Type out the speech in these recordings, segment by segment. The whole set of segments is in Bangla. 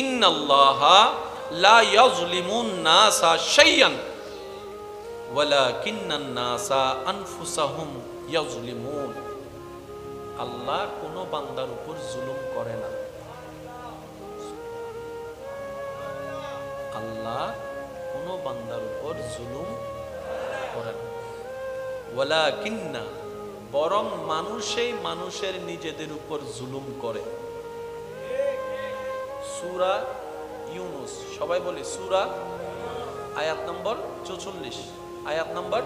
ইন্নাল্লাহা লা ইয়াজলিমুন নাসা শাইয়ান ওয়ালাকিন্নান নাসা আনফুসাহুম ইয়াজলিমুন। আল্লাহ কোন বান্দার উপর জুলুম করে না। আল্লাহ কোন বান্দার উপর জুলুম করে না। ওয়ালাকিন্না, বরং মানুষই মানুষের নিজেদের উপর জুলুম করে। সূরা ইউনুস, সবাই বলি সূরা, আয়াত নম্বর 44, আয়াত নম্বর।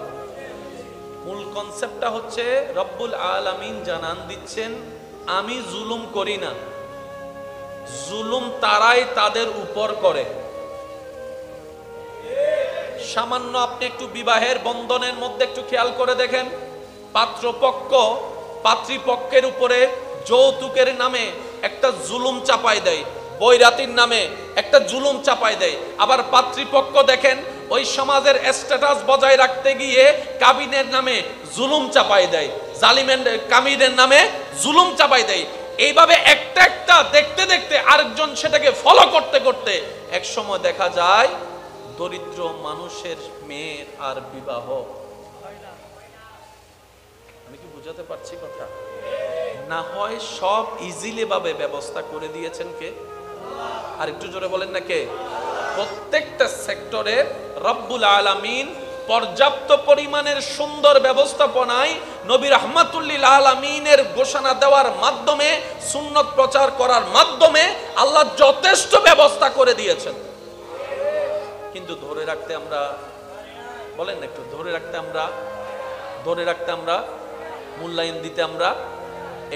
মূল কনসেপ্টটা হচ্ছে রব্বুল আলামিন জানান দিচ্ছেন আমি জুলুম করি না, জুলুম তারাই তাদের উপর করে। সামান্য আপনি একটু বিবাহের বন্ধনের মধ্যে একটু খেয়াল করে দেখেন, পাত্রপক্ষ পাত্রীপক্ষের উপরে যৌতুকের নামে একটা জুলুম চাপায় দেয়, বৈরাতির নামে একটা জুলুম চাপায় দেয়। আবার পাত্রীপক্ষ দেখেন ওই সমাজের স্ট্যাটাস বজায় রাখতে গিয়ে কাবিনের নামে জুলুম চাপায় দেয়, জালিমের কামিনের নামে জুলুম চাপাই দেয়। এইভাবে একটা একটা দেখতে দেখতে আরেকজন সেটাকে ফলো করতে করতে এক সময় দেখা যায় দরিদ্র মানুষের মেয়ের আর বিবাহ। আমি কি বুঝাতে পারছি কথা? না হয় সব ইজিলি ভাবে ব্যবস্থা করে দিয়েছেন কে? আর একটু জোরে বলেন না কে? প্রত্যেকটা সেক্টরে রব্বুল আলামিন পর্যাপ্ত পরিমাণের সুন্দর ব্যবস্থাপনায় নবী রাহমাতুল লিল আলামিনের ঘোষণা দেওয়ার মাধ্যমে, সুন্নত প্রচার করার মাধ্যমে আল্লাহ যথেষ্ট ব্যবস্থা করে দিয়েছেন। কিন্তু ধরে রাখতে আমরা, বলেন না একটু, ধরে রাখতে আমরা মূল্যায়ন দিতে আমরা।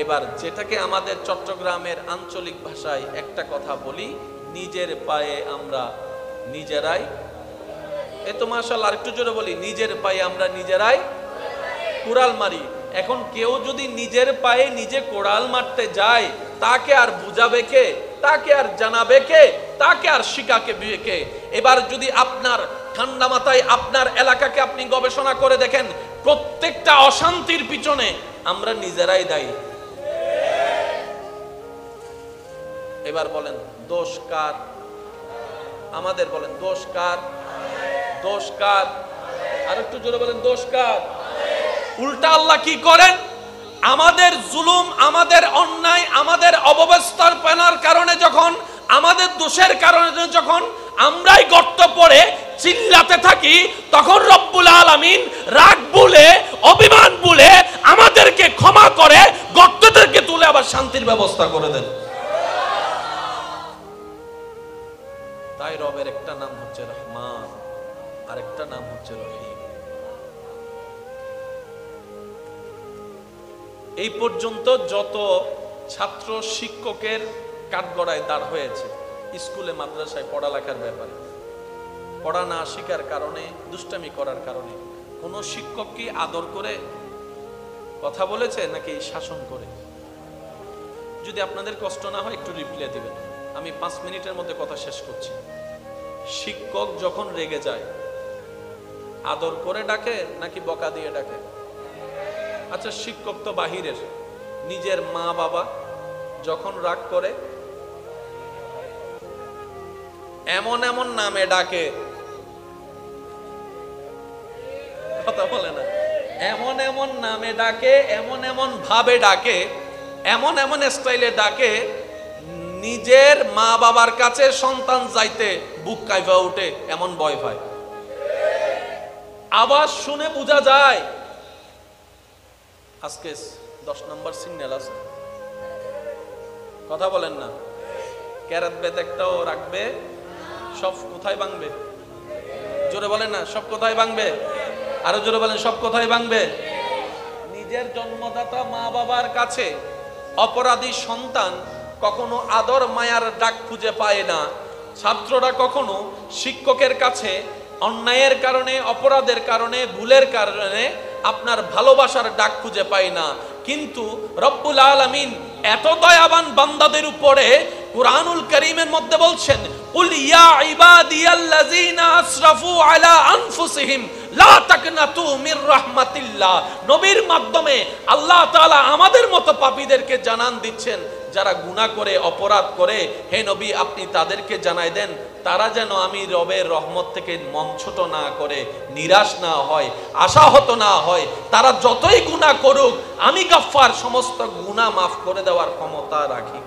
এবার যেটাকে আমাদের চট্টগ্রামের আঞ্চলিক ভাষায় একটা কথা বলি, নিজের পায়ে আমরা নিজেরাই, এ তো মাশাআল্লাহ, আরেকটু জোরে বলি, নিজের পায়ে আমরা নিজেরাই কুড়াল মারি। এখন কেউ যদি নিজের পায়ে নিজে কোড়াল মারতে যায়, তাকে আর বুঝাবে কে? তাকে আর জানাবে কে? তাকে আর শিখাকে কে? এবার যদি আপনার ঠান্ডা মাথায় আপনার এলাকাকে আপনি গবেষণা করে দেখেন, প্রত্যেকটা অশান্তির পিছনে আমরা নিজেরাই দায়ী। এবার বলেন দোষ কার? আমাদের। বলেন দোষ কার? দোষ কার? আর একটু জোরে বলেন দোষ কার? উল্টা আল্লাহ কি করেন? আমাদের জুলুম, আমাদের অন্যায়, আমাদের অব্যবস্থাপনার কারণে যখন, আমাদের দোষের কারণে যখন আমরাই গর্ত পড়ে চিল্লাতে থাকি, তখন রব্বুল আলামিন রাগ ভুলে, অভিমান ভুলে আমাদেরকে ক্ষমা করে গর্ত থেকে তুলে আবার শান্তির ব্যবস্থা করে দেন। তাই রবের একটা নাম হচ্ছে রহমান, আর একটা নাম হচ্ছে রহিম। এই পর্যন্ত যত ছাত্র শিক্ষকের কাঠগড়ায় দাঁড় হয়েছে স্কুলে মাদ্রাসায় পড়ালেখার ব্যাপারে, পড়া না শিখার কারণে, দুষ্টামি করার কারণে, কোন শিক্ষক কি আদর করে কথা বলেছে নাকি শাসন করে? যদি আপনাদের কষ্ট না হয় একটু রিপ্লাই দিবেন, আমি 5 মিনিটের মধ্যে কথা শেষ করছি। শিক্ষক যখন রেগে যায় আদর করে ডাকে নাকি বকা দিয়ে ডাকে? আচ্ছা, শিক্ষক তো বাহিরের, নিজের মা বাবা যখন রাগ করে এমন এমন নামে ডাকে, কথা বলে না, এমন এমন নামে ডাকে, এমন এমন ভাবে ডাকে, এমন এমন স্টাইলে ডাকে, নিজের মা বাবার কাছে সন্তান যাইতে বুক কাইফা উঠে, এমন ভয় পায়। আওয়াজ শুনে বোঝা যায় আজকে 10 নম্বর সিগন্যাল আছে। কথা বলেন না? ক্যারাত বেদ একটাও রাখবে, সব কোথায় ভাঙবে? জোরে বলেন না, সব কোথায় ভাঙবে? আরো জোরে বলেন, সব কোথায় ভাঙবে? নিজের জন্মদাতা মা বাবার কাছে অপরাধী সন্তান কখনো আদর মায়ার ডাক খুঁজে পায় না। ছাত্ররা কখনো শিক্ষকের কাছে অন্যায়ের কারণে, অপরাধের কারণে, ভুলের কারণে আপনার ভালোবাসার ডাক খুঁজে পায় না। কিন্তু রব্বুল আলামিন এত দয়াবান বান্দাদের উপরে কুরআনুল কারীমের মধ্যে বলছেন, কুল ইয়া ইবাদিয়াল্লাযিনা আসরাফু আলা আনফুসিহিম লা তাকনাতু মির রাহমাতিল্লাহ। নবীর মাধ্যমে আল্লাহ তাআলা আমাদের মতো পাপীদেরকে জানান দিচ্ছেন যারা গুনাহ করে অপরাধ করে, হে নবী আপনি তাদেরকে জানাই দেন তারা যেন আমি রবের রহমত থেকে মন ছোট না করে, নিরাশ না হয়, আশাহত না হয়। তারা যতই গুনাহ করুক আমি গাফফার সমস্ত গুনাহ মাফ করে দেওয়ার ক্ষমতা রাখি।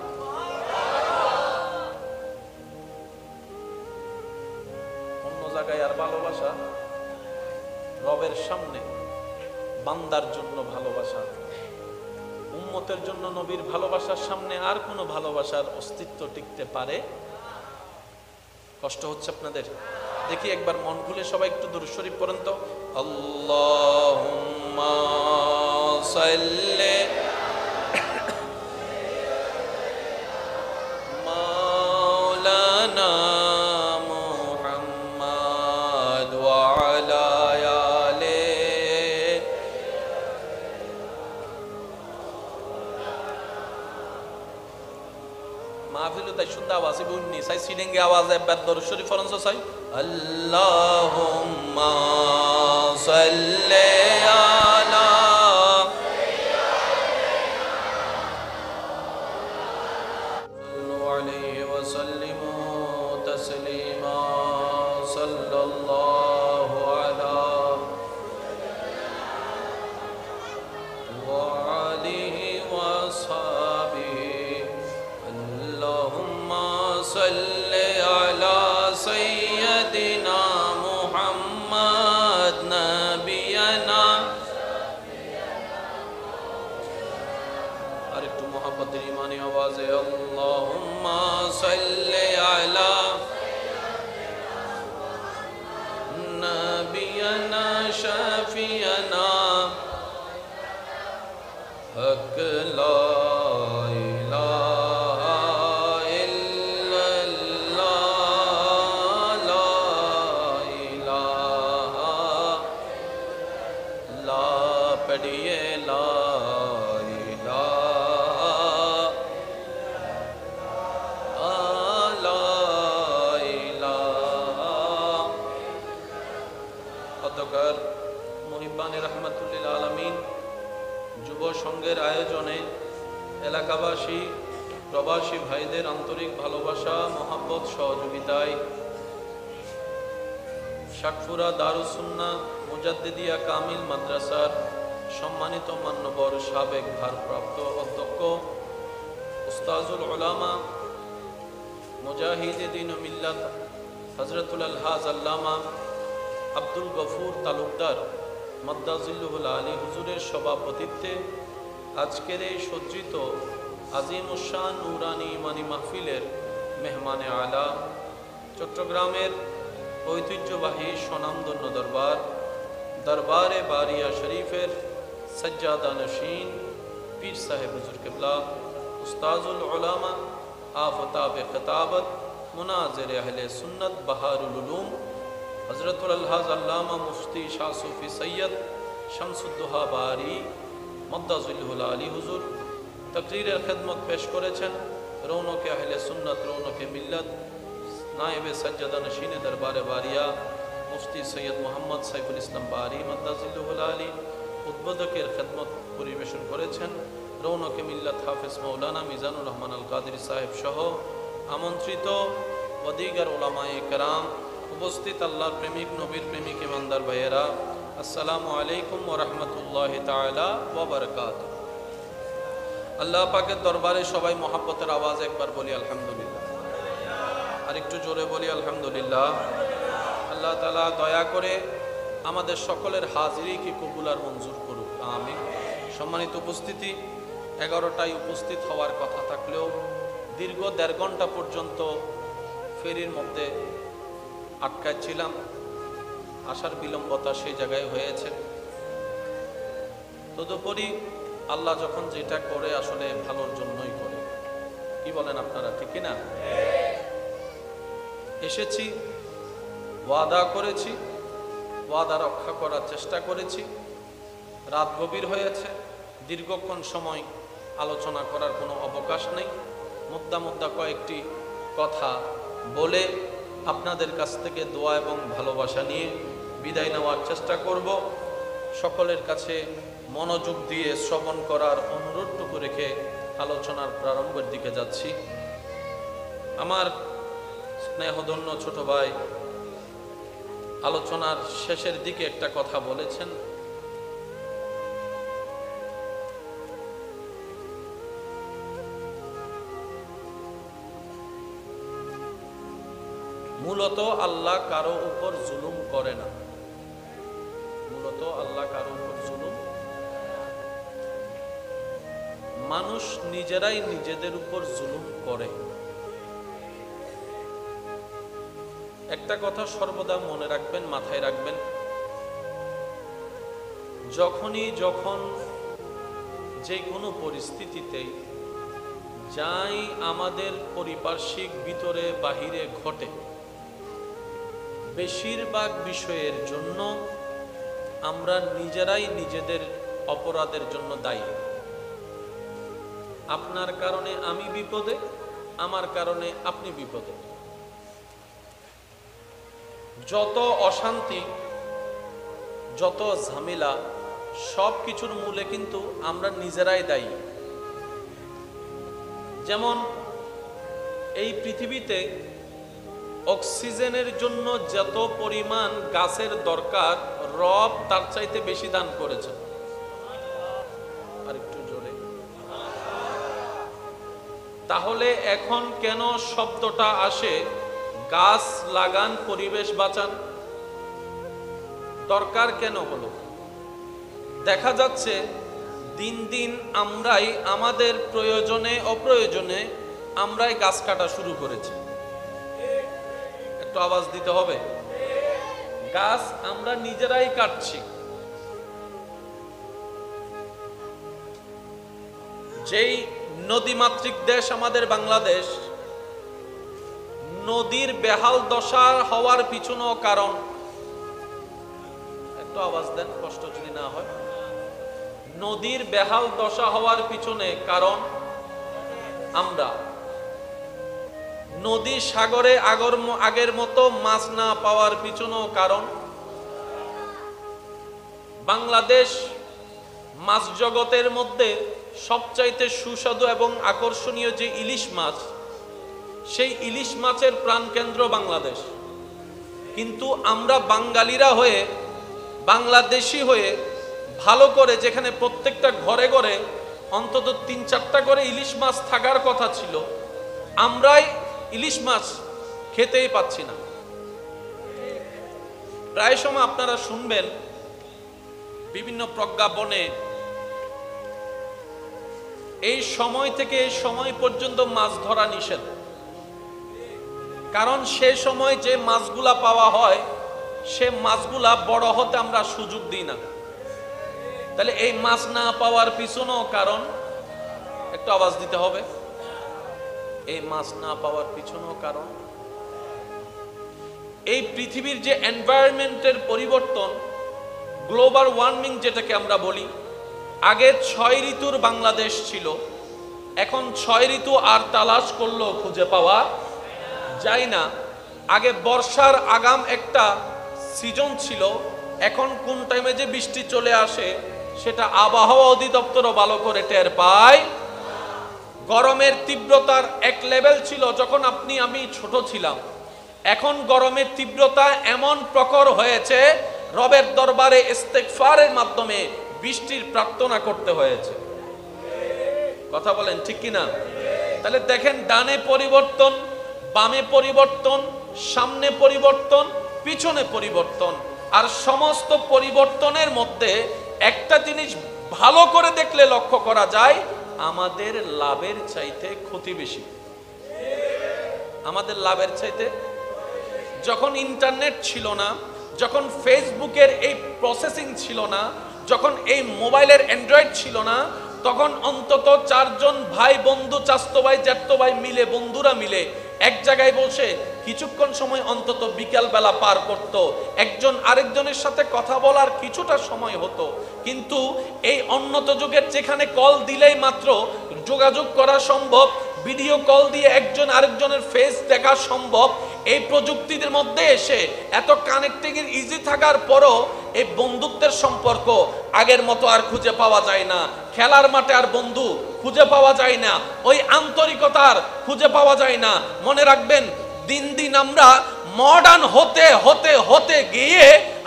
অন্য জায়গায় আর ভালোবাসা, রবের সামনে বান্দার জন্য ভালোবাসা, উম্মতের জন্য নবীর ভালোবাসার সামনে আর কোনো ভালোবাসার অস্তিত্ব টিকতে পারে? কষ্ট হচ্ছে আপনাদের? দেখি একবার মন খুলে সবাই একটু দুরূদ শরীফ পড়েন তো। আল্লাহুম্মা সাল্লি মাওলানা মুহাম্মদ ওয়া আলা আলি। মাহফিল তাই সুন্দর আওয়াজ বুননি সাই সিলিংয়ে আওয়াজ একবার দরুদ শরীফ পড়েন তো সাই। আল্লাহুম্মা সাল্লি আলা আলাইহি ওয়া সাল্লিমু তাসলিমা সাল্লাল্লাহু আলা ওয়া আলিহি ওয়া সাহবিহি। আল্লাহুম্মা সাল্লি আলা সাইয়্যিদিনা মুহাম্মদ নাবিয়ানা। আর একটু মুহাব্বতের ঈমানি আওয়াজে আল্লাহুম্মা সাল্লি আলা নাবিয়ানা শাফিয়ানা হক লা ইলাহা ইল্লাল্লাহ লা ইলাহা লা পড়িয়ে লা মুহিব্বানে রহমাতুল্লিল আলামিন যুব সংঘের আয়োজনে এলাকাবাসী প্রবাসী ভাইদের আন্তরিক ভালোবাসা মহব্বত সহযোগিতায় শাকফুরা দারুস সুন্নাহ মুজাদ্দিদিয়া কামিল মাদ্রাসার সম্মানিত মান্যবর সাবেক ভারপ্রাপ্ত অধ্যক্ষ উস্তাজুল উলামা মুজাহিদে দ্বীন ও মিল্লাত হযরতুল আলহাজ আল্লামা আব্দুল গফুর তালুকদার মাদ্দাজিল্লুহুল আলী হুজুরের সভাপতিত্বে আজকের এই সজ্জিত আজিমুশান নুরানি ইমানি মাহফিলের মেহমানে আলা চট্টগ্রামের ঐতিহ্যবাহী স্বনামধন্য দরবার দরবারে বারিয়া শরীফের সজ্জাদা নশীন পীর সাহেব হুজুর কিবলা উস্তাজুল উলামা আফতাব খিতাবত মুনাজির আহলে সুন্নত বাহারুল উলুম হযরতুল আলহাজ আল্লামা মুফতি শাহ সুফি সৈয়দ শামসুদ্দোহা বারি মদ্দাজিল্লুহুল আলী হুজুর তকরীরের খেদমত পেশ করেছেন। রৌনকে আহলে সুন্নত রৌনকে মিল্লত নায়েবে সজ্জাদা নশীনে দরবারে বারিয়া মুফতি সৈয়দ মোহাম্মদ সাইফুল ইসলাম বারি মদ্দাজিল্লুহুল আলী উদ্বোধকের খেদমত পরিবেশন করেছেন। রৌনকে মিল্লত হাফেজ মৌলানা মিজানুর রহমান আল কাদরি সাহেব সহ আমন্ত্রিত ও দিগার উলামায়ে কেরাম, উপস্থিত আল্লাহর প্রেমিক নবীর প্রেমিক ইমানদার ভাইয়েরা, আসসালামু আলাইকুম ওয়া রাহমাতুল্লাহি তাআলা ওয়া বারাকাতুহু। আল্লাহ পাকের দরবারে সবাই মহব্বতের আওয়াজ একবার বলি আলহামদুলিল্লাহ, আর একটু জোরে বলি আলহামদুলিল্লাহ। আল্লাহ তাআলা দয়া করে আমাদের সকলের হাজিরিকে কবুল আর মঞ্জুর করুক, আমিন। সম্মানিত উপস্থিতি, 11টায় উপস্থিত হওয়ার কথা থাকলেও দীর্ঘ 1.5 ঘন্টা পর্যন্ত ফেরির মধ্যে আটকায় ছিলাম। আসার বিলম্বতা সেই জায়গায় হয়েছে। তদুপরি আল্লাহ যখন যেটা করে আসলে ভালোর জন্যই করে, কি বলেন আপনারা, ঠিক না? এসেছি, ওয়াদা করেছি, ওয়াদা রক্ষা করার চেষ্টা করেছি। রাত গভীর হয়েছে, দীর্ঘক্ষণ সময় আলোচনা করার কোনো অবকাশ নেই। মুদ্দা কয়েকটি কথা বলে আপনাদের কাছ থেকে দোয়া এবং ভালোবাসা নিয়ে বিদায় নেওয়ার চেষ্টা করব। সকলের কাছে মনোযোগ দিয়ে শ্রবণ করার অনুরোধটুকু রেখে আলোচনার প্রারম্ভের দিকে যাচ্ছি। আমার স্নেহধন্য ছোট ভাই আলোচনার শেষের দিকে একটা কথা বলেছেন, মূলত আল্লাহ কারো উপর জুলুম করে না। মূলত আল্লাহ কারো উপর জুলুম, মানুষ নিজেরাই নিজেদের উপর জুলুম করে। একটা কথা সর্বদা মনে রাখবেন, মাথায় রাখবেন, যখন যে কোনো পরিস্থিতিতেই যাই আমাদের পারিপার্শ্বিক ভিতরে বাহিরে ঘটে, বেশিরভাগ বিষয়ের জন্য আমরা নিজেরাই নিজেদের অপরাধের জন্য দায়ী। আপনার কারণে আমি বিপদে, আমার কারণে আপনি বিপদে। যত অশান্তি, যত ঝামেলা, সব কিছুর মূলে কিন্তু আমরা নিজেরাই দায়ী। যেমন এই পৃথিবীতে অক্সিজেনের জন্য যত পরিমাণ গাছের দরকার, রব তার চাইতে বেশি দান করেছে। আর একটু জোরে। তাহলে এখন কেন শব্দটা আসে, গাছ লাগান, পরিবেশ বাঁচান? দরকার কেন হলো? দেখা যাচ্ছে দিন দিন আমরাই আমাদের প্রয়োজনে অপ্রয়োজনে আমরাই গাছ কাটা শুরু করেছি। একটু আওয়াজ দিতে হবে। গাছ আমরা নিজেরাই কাটছি। যেই নদীমাতৃক দেশ আমাদের বাংলাদেশ, নদীর বেহাল দশা হওয়ার পিছনেও কারণ, একটু আওয়াজ দেন কষ্ট যদি না হয়। নদীর বেহাল দশা হওয়ার পিছনে কারণ আমরা। নদী সাগরে আগের মতো মাছ না পাওয়ার পিছনেও কারণ। বাংলাদেশ মাছ জগতের মধ্যে সবচাইতে সুস্বাদু এবং আকর্ষণীয় যে ইলিশ মাছ, সেই ইলিশ মাছের প্রাণকেন্দ্র বাংলাদেশ। কিন্তু আমরা বাঙালিরা হয়ে, বাংলাদেশি হয়ে, ভালো করে যেখানে প্রত্যেকটা ঘরে ঘরে অন্তত ৩-৪টা করে ইলিশ মাছ থাকার কথা ছিল, আমরাই ইলিশ মাছ খেতেই পাচ্ছি না। প্রায় সময় আপনারা শুনবেন বিভিন্ন প্রজ্ঞাপনে এই সময় থেকে এই সময় পর্যন্ত মাছ ধরা নিষেধ। কারণ সে সময় যে মাছগুলা পাওয়া হয়, সে মাছগুলা বড় হতে আমরা সুযোগ দিই না। তাহলে এই মাছ না পাওয়ার পিছনেও কারণ, একটু আওয়াজ দিতে হবে। এই মাছ না পাওয়ার পিছনেও কারণ এই পৃথিবীর যে এনভায়রনমেন্টের পরিবর্তন, গ্লোবাল ওয়ার্মিং যেটাকে আমরা বলি। আগে 6 ঋতুর বাংলাদেশ ছিল, এখন 6 ঋতু আর তালাশ করলেও খুঁজে পাওয়া যায় না। আগে বর্ষার আগাম একটা সিজন ছিল, এখন কোন টাইমে যে বৃষ্টি চলে আসে সেটা আবহাওয়া অধিদপ্তরও ভালো করে টের পায়। গরমের তীব্রতার এক লেভেল ছিল যখন আপনি আমি ছোট ছিলাম, এখন গরমের তীব্রতা এমন প্রখর হয়েছে, রবের দরবারে ইস্তেগফারের মাধ্যমে বৃষ্টির প্রার্থনা করতে হয়েছে। কথা বলেন ঠিক কিনা? তাহলে দেখেন, ডানে পরিবর্তন, বামে পরিবর্তন, সামনে পরিবর্তন, পিছনে পরিবর্তন। আর সমস্ত পরিবর্তনের মধ্যে একটা জিনিস ভালো করে দেখলে লক্ষ্য করা যায়, আমাদের লাভের চাইতে ক্ষতি বেশি। আমাদের লাভের চাইতে। যখন ইন্টারনেট ছিল না, যখন ফেসবুকের এই প্রসেসিং ছিল না, যখন এই মোবাইলের অ্যান্ড্রয়েড ছিল না, তখন অন্তত 4 জন ভাই বন্ধু, চাচতো ভাই, জ্যাঠতো ভাই মিলে, বন্ধুরা মিলে এক জায়গায় বসে কিছুক্ষণ সময় অন্তত বিকাল বেলা পার করত, একজন আরেকজনের সাথে কথা বলার কিছুটা সময় হতো। কিন্তু এই উন্নত যুগের যেখানে কল দিলেই মাত্র যোগাযোগ করা সম্ভব, ভিডিও কল দিয়ে একজন আরেকজনের ফেস দেখা সম্ভব, এই প্রযুক্তির মধ্যে এসে এত কানেক্টিং এর ইজি থাকার পরও এই বন্ধুত্বের সম্পর্ক আগের মতো আর খুঁজে পাওয়া যায় না। খেলার মাঠে আর বন্ধু খুঁজে পাওয়া যায় না, ওই আন্তরিকতার খুঁজে পাওয়া যায় না। মনে রাখবেন, দিন দিন আমরা মডার্ন হতে হতে হতে গিয়ে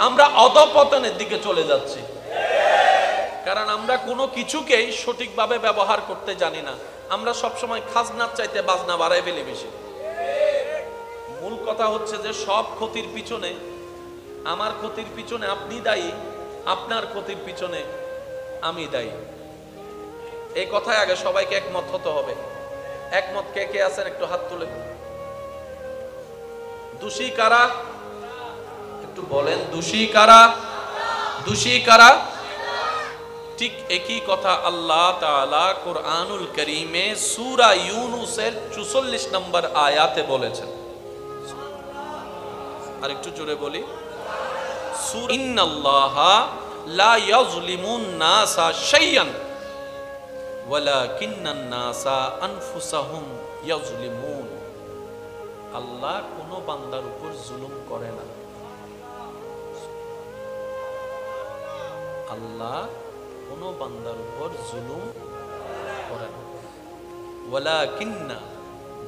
আমরা অধঃপতনের দিকে চলে যাচ্ছি, কারণ আমরা কোনো কিছুকেই সঠিকভাবে ব্যবহার করতে জানি না। আমরা সবসময় খাজনার চাইতে বাজনা বাড়াই ফেলি বেশি। মূল কথা হচ্ছে যে সব ক্ষতির পিছনে, আমার ক্ষতির পিছনে আপনি দায়ী, আপনার ক্ষতির পিছনে আমি দায়ী। এই কথায় আগে সবাইকে একমত হতে হবে। একমত কে কে আছেন একটু হাত তুলে। দোষী কারা একটু বলেন, দোষী কারা? দোষী কারা? ঠিক একই কথা আল্লাহ তাআলা কুরআনুল কারীমে সূরা ইউনূসের ৪৪ নম্বর আয়াতে বলেছেন। আর একটু জোরে বলি, ইন্নাল্লাহা লা ইয়াজলিমুন নাসা শাইয়ান ওয়ালাকিন্নান নাসা আনফুসাহুম ইয়াজলিমুন। আল্লাহ কোন বান্দার উপর জুলুম করে না। আল্লাহ কোন বান্দার উপর জুলুম করে না। ওয়ালাকিন্না,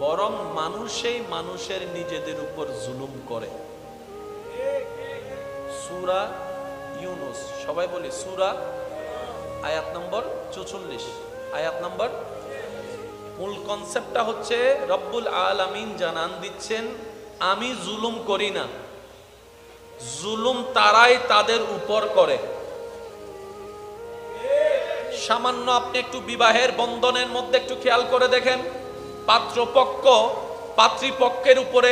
বরং মানুষই মানুষের নিজেদের উপর জুলুম করে। সূরা ইউনূস, সবাই বলি সূরা, আয়াত নম্বর ৪৪, আয়াত নম্বর। মূল কনসেপ্টটা হচ্ছে রব্বুল আলামিন জানান দিচ্ছেন, আমি জুলুম করি না, জুলুম তারাই তাদের উপর করে। সামান্য আপনি একটু বিবাহের বন্ধনের মধ্যে একটু খেয়াল করে দেখেন, পাত্রপক্ষ পাত্রীপক্ষের উপরে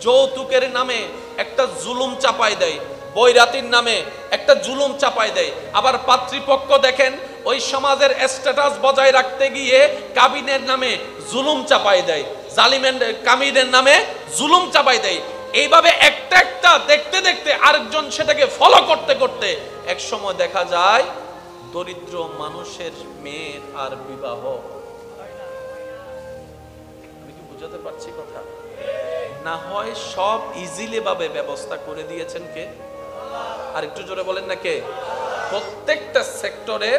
যৌতুকের নামে একটা জুলুম চাপাই দেয়, বৈরাতির নামে একটা জুলুম চাপাই দেয়। আবার পাত্রীপক্ষ দেখেন ওই সমাজের স্ট্যাটাস বজায় রাখতে গিয়ে কাবিনের নামে জুলুম চাপাই দেয়, জালিমের কামিনের নামে জুলুম চাপাই দেয়। এইভাবে একটা একটা দেখতে দেখতে আরেকজন সেটাকে ফলো করতে করতে এক সময় দেখা যায় দরিদ্র মানুষের মেয়ের আর বিবাহ। আমি কি বুঝাতে পারছি কথা? না হয় সব ইজিলি ভাবে ব্যবস্থা করে দিয়েছেন কে? আর একটু জোরে বলেন না কে? প্রত্যেকটা সেক্টরে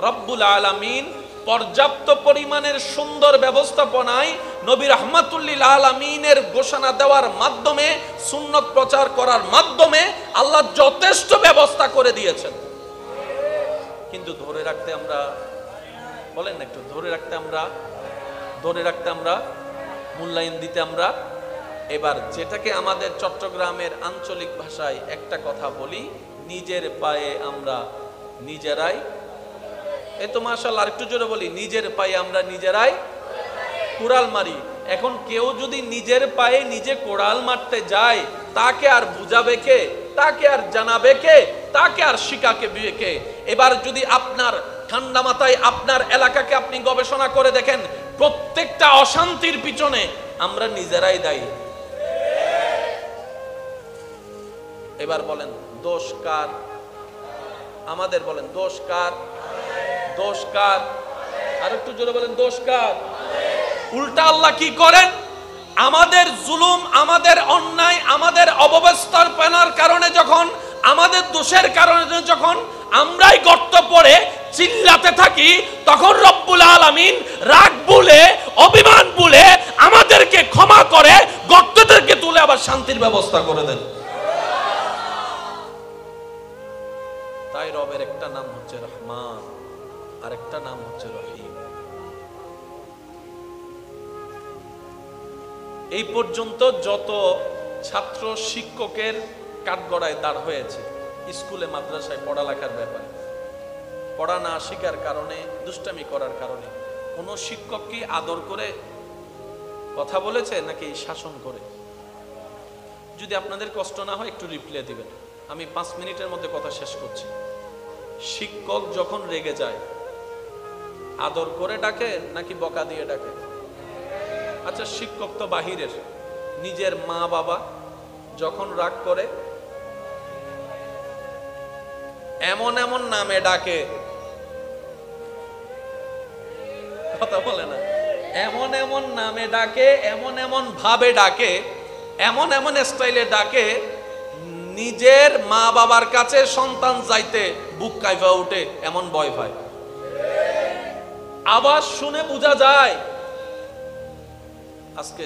রব্বুল আলামিন পর্যাপ্ত পরিমাণের সুন্দর ব্যবস্থাপনায় নবী রাহমাতুল লিল আলামিনের ঘোষণা দেওয়ার মাধ্যমে, সুন্নত প্রচার করার মাধ্যমে আল্লাহ যথেষ্ট ব্যবস্থা করে দিয়েছেন। কিন্তু ধরে রাখতে আমরা, বলেন না একটু, ধরে রাখতে আমরা মূল্যায়ন দিতে আমরা। এবার যেটাকে আমাদের চট্টগ্রামের আঞ্চলিক ভাষায় একটা কথা বলি, নিজের পায়ে আমরা নিজেরাই, এ তো মাশাআল্লাহ, আরেকটু জোরে বলি, নিজের পায়ে আমরা নিজেরাই কুড়াল মারি। এখন কেউ যদি নিজের পায়ে নিজে কোড়াল মারতে যায়, তাকে আর বুঝাবে কে? তাকে আর জানাবে কে? তাকে আর শিখাকে কে? এবার যদি আপনার ঠান্ডা মাথায় আপনার এলাকাকে আপনি গবেষণা করে দেখেন, প্রত্যেকটা অশান্তির পিছনে আমরা নিজেরাই দায়ী। এবার বলেন দোষ কার? আমাদের। বলেন দোষ কার? দোষ কার? আর একটু জোরে বলেন দোষ কার? উল্টা আল্লাহ কি করেন? আমাদের জুলুম, আমাদের অন্যায়, আমাদের অব্যবস্থাপনার কারণে যখন, আমাদের দোষের কারণে যখন আমরাই গর্ত পড়ে চিল্লাতে থাকি, তখন রব্বুল আলামিন রাগ ভুলে, অভিমান ভুলে আমাদেরকে ক্ষমা করে গর্ত থেকে তুলে আবার শান্তির ব্যবস্থা করে দেন। তাই রবের একটা নাম হচ্ছে রহমান, আর একটা নাম হচ্ছে রহিম। এই পর্যন্ত যত ছাত্র শিক্ষকের কাঠগড়ায় দাঁড় হয়েছে স্কুলে মাদ্রাসায় পড়ালেখার ব্যাপারে, পড়া না শিখার কারণে, দুষ্টামি করার কারণে, কোন শিক্ষক কি আদর করে কথা বলেছে নাকি শাসন করে? যদি আপনাদের কষ্ট না হয় একটু রিপ্লে দিবেন, আমি 5 মিনিটের মধ্যে কথা শেষ করছি। শিক্ষক যখন রেগে যায় আদর করে ডাকে নাকি বকা দিয়ে ডাকে? আচ্ছা, শিক্ষক তো বাহিরের, নিজের মা বাবা যখন রাগ করে এমন এমন নামে ডাকে, কথা বলে না, এমন এমন নামে ডাকে, এমন এমন ভাবে ডাকে, এমন এমন স্টাইলে ডাকে, নিজের মা বাবার কাছে সন্তান যাইতে বুক কাইফা উঠে, এমন ভয় পায়। আওয়াজ শুনে বোঝা যায় আজকে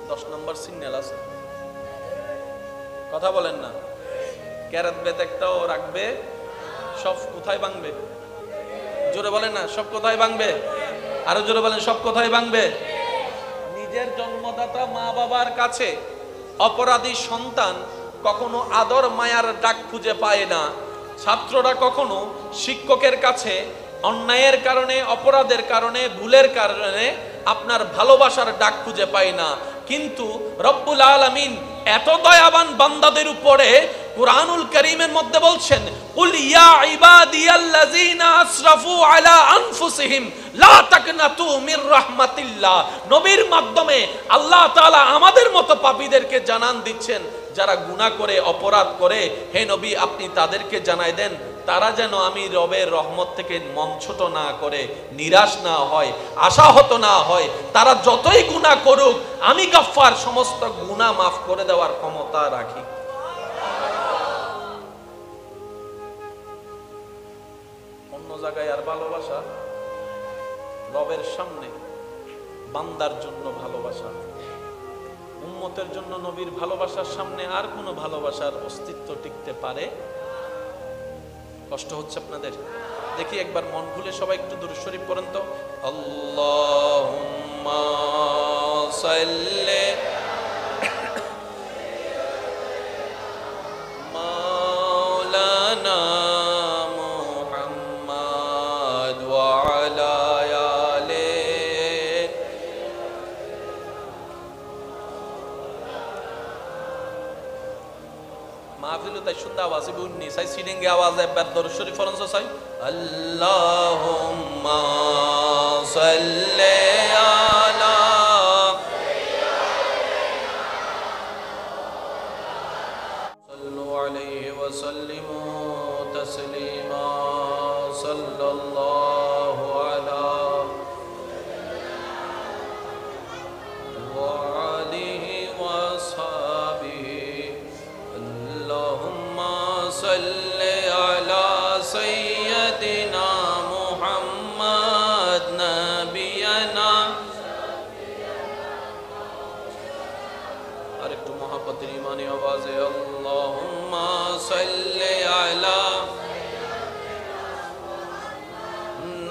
10 নম্বর সিগন্যাল আছে, কথা বলেন না। ক্যারাত বেত একটাও রাখবে, সব কোথায় ভাঙবে? জোরে বলেন না, সব কোথায় ভাঙবে? আরো জোরে বলেন, সব কোথায় ভাঙবে? নিজের জন্মদাতা মা বাবার কাছে অপরাধী সন্তান কখনো আদর মায়ার ডাক খুঁজে পায় না। ছাত্ররা কখনো শিক্ষকের কাছে অন্যায়ের কারণে, অপরাধের কারণে, ভুলের কারণে আপনার ভালোবাসার ডাক খুঁজে পায় না। কিন্তু রব্বুল আলামিন এত দয়াবান বান্দাদের উপরে কুরআনুল কারীমের মধ্যে বলছেন, কুল ইয়া ইবাদিয়াল্লাযিনা আসরাফু আলা আনফুসিহিম লা তাকনাতু মির রাহমাতিল্লাহ। নবীর মাধ্যমে আল্লাহ তাআলা আমাদের মতো পাপীদেরকে জানান দিচ্ছেন, যারা গুনাহ করে, অপরাধ করে, হে নবী আপনি তাদেরকে জানাই দেন তারা যেন আমি রবের রহমত থেকে মন ছোট না করে, নিরাশ না হয়, আশাহত না হয়। তারা যতই গুনাহ করুক, আমি গাফফার সমস্ত গুনাহ মাফ করে দেওয়ার ক্ষমতা রাখি। অন্য জায়গায় আর ভালোবাসা, রবের সামনে বান্দার জন্য ভালোবাসা, উম্মতের জন্য নবীর ভালোবাসার সামনে আর কোনো ভালোবাসার অস্তিত্ব টিকতে পারে? কষ্ট হচ্ছে আপনাদের? দেখি একবার মন খুলে সবাই একটু দুরূদ শরীফ পড়েন তো। আল্লাহুম্মা সাল্লি মাওলানা মুহাম্মদ ওয়া আলা আলি। মাহফিল তাই সুন্দর আওয়াজ বুননি সাই সিডিংয়ে আওয়াজ একবার দরুদ শরীফ পড়েন তো সাই। আল্লাহুম্মা সাল্লি আলা সাল্লু আলাইহি ওয়া সাল্লিমু তাসলিমা সাল্লাল্লাহু আলা ওয়া আলিহি ওয়া সাহবিহি। আল্লাহুম্মা সাল্লি আলা সাইয়্যিদিনা মুহাম্মদ নাবিয়ানা। আর একটু মহব্বতের ঈমানি আওয়াজে আল্লাহুম্মা সাল্লি আলা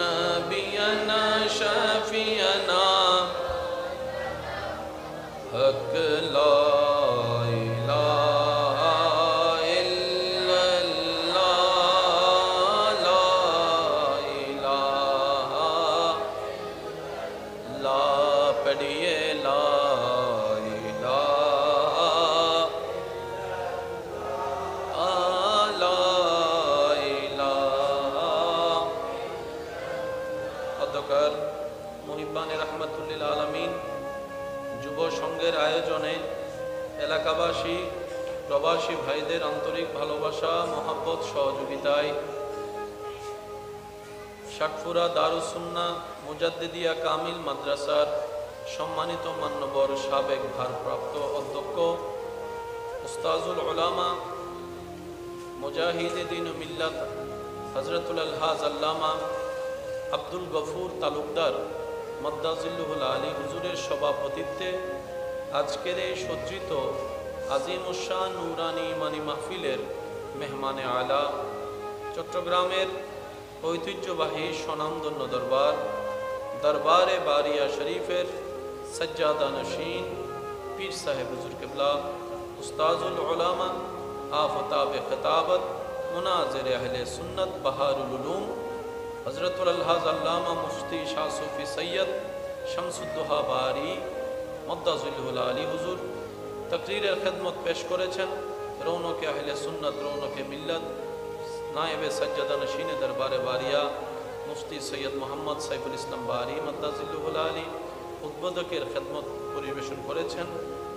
নাবিয়ানা শাফিয়ানা হক লা ইলাহা ইল্লাল্লাহ লা ইলাহা লা পড়িয়ে লা ইলাহা লা ইলাহা। অতঃপর মুহিব্বানে রাহমাতুল্লিল আলামিন যুব সংঘের আয়োজনে এলাকাবাসী, প্রবাসী ভাইদের আন্তরিক ভালোবাসা, মহব্বত, সহযোগিতায় শাকফুরা দারুস সুন্নাহ মুজাদ্দিদিয়া কামিল মাদ্রাসার সম্মানিত মান্যবর সাবেক ভারপ্রাপ্ত অধ্যক্ষ উস্তাজুল উলামা মুজাহিদে দ্বীন ও মিল্লাত হযরতুল আলহাজ আল্লামা আব্দুল গফুর তালুকদার মাদ্দাজিল্লুহুল আলী হুজুরের সভাপতিত্বে আজকের এই সজ্জিত আজিমুশান নুরানি ইমানি মাহফিলের মেহমানে আলা চট্টগ্রামের ঐতিহ্যবাহী স্বনামধন্য দরবার দরবারে বারিয়া শরীফের সজ্জাদা নশীন পীর সাহেব হুজুর কিবলা উস্তাজুল উলামা আফতাব খিতাবত মুনাজির আহলে সুন্নত বাহারুল উলুম হযরতুল আলহাজ আল্লামা মুফতি শাহ সুফি সৈয়দ শামসুদ্দোহা বারি মদ্দাজিল্লুহুল আলী হুজুর তকরীরের খেদমত পেশ করেছেন। রৌনকে আহলে সুন্নত, রৌনকে মিল্লত, নায়েবে সজ্জাদা নশীনে দরবারে বারিয়া মুফতি সৈয়দ মোহাম্মদ সাইফুল ইসলাম বারি মদ্দাজিল্লুহুল আলী উদ্বোধকের খেদমত পরিবেশন করেছেন।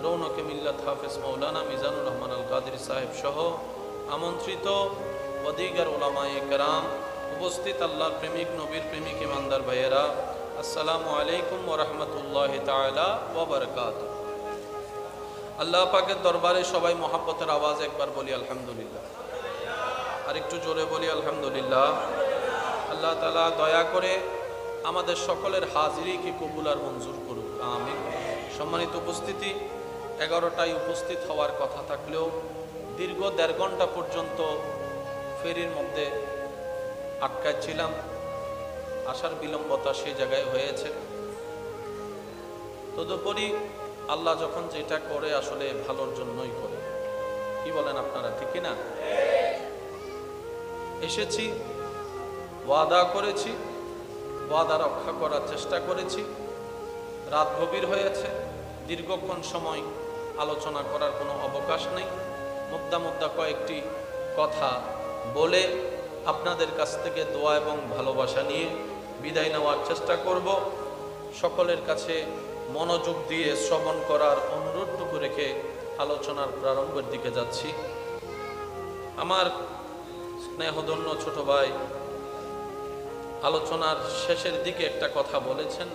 রৌনকে মিল্লাত হাফেজ মাওলানা মিজানুর রহমান আল কাদেরী সাহেব সহ আমন্ত্রিত ওদিগার উলামায়ে কেরাম, উপস্থিত আল্লাহর প্রেমিক নবীর প্রেমিক ইমানদার ভাইয়েরা, আসসালামু আলাইকুম ওয়া রাহমাতুল্লাহি তাআলা ওয়া বারাকাতুহু। আল্লাহ পাকের দরবারে সবাই মহাব্বতের আওয়াজ একবার বলি আলহামদুলিল্লাহ, আর একটু জোরে বলি আলহামদুলিল্লাহ। আল্লাহ তাআলা দয়া করে আমাদের সকলের হাজিরিকে কবুল আর মঞ্জুর করুক, আমিন। সম্মানিত উপস্থিতি, 11টায় উপস্থিত হওয়ার কথা থাকলেও দীর্ঘ 1.5 ঘন্টা পর্যন্ত ফেরির মধ্যে আটকায় ছিলাম। আসার বিলম্বতা সেই জায়গায় হয়েছে। তদুপরি আল্লাহ যখন যেটা করে আসলে ভালোর জন্যই করে, কি বলেন আপনারা, ঠিক না? এসেছি, ওয়াদা করেছি, ওয়াদা রক্ষা করার চেষ্টা করেছি। রাত গভীর হয়েছে, দীর্ঘক্ষণ সময় আলোচনা করার কোনো অবকাশ নেই। মুদ্দা কয়েকটি কথা বলে আপনাদের কাছ থেকে দোয়া এবং ভালোবাসা নিয়ে বিদায় নেওয়ার চেষ্টা করব। সকলের কাছে মনোযোগ দিয়ে শ্রবণ করার অনুরোধটুকু রেখে আলোচনার প্রারম্ভের দিকে যাচ্ছি। আমার স্নেহধন্য ছোট ভাই আলোচনার শেষের দিকে একটা কথা বলেছেন।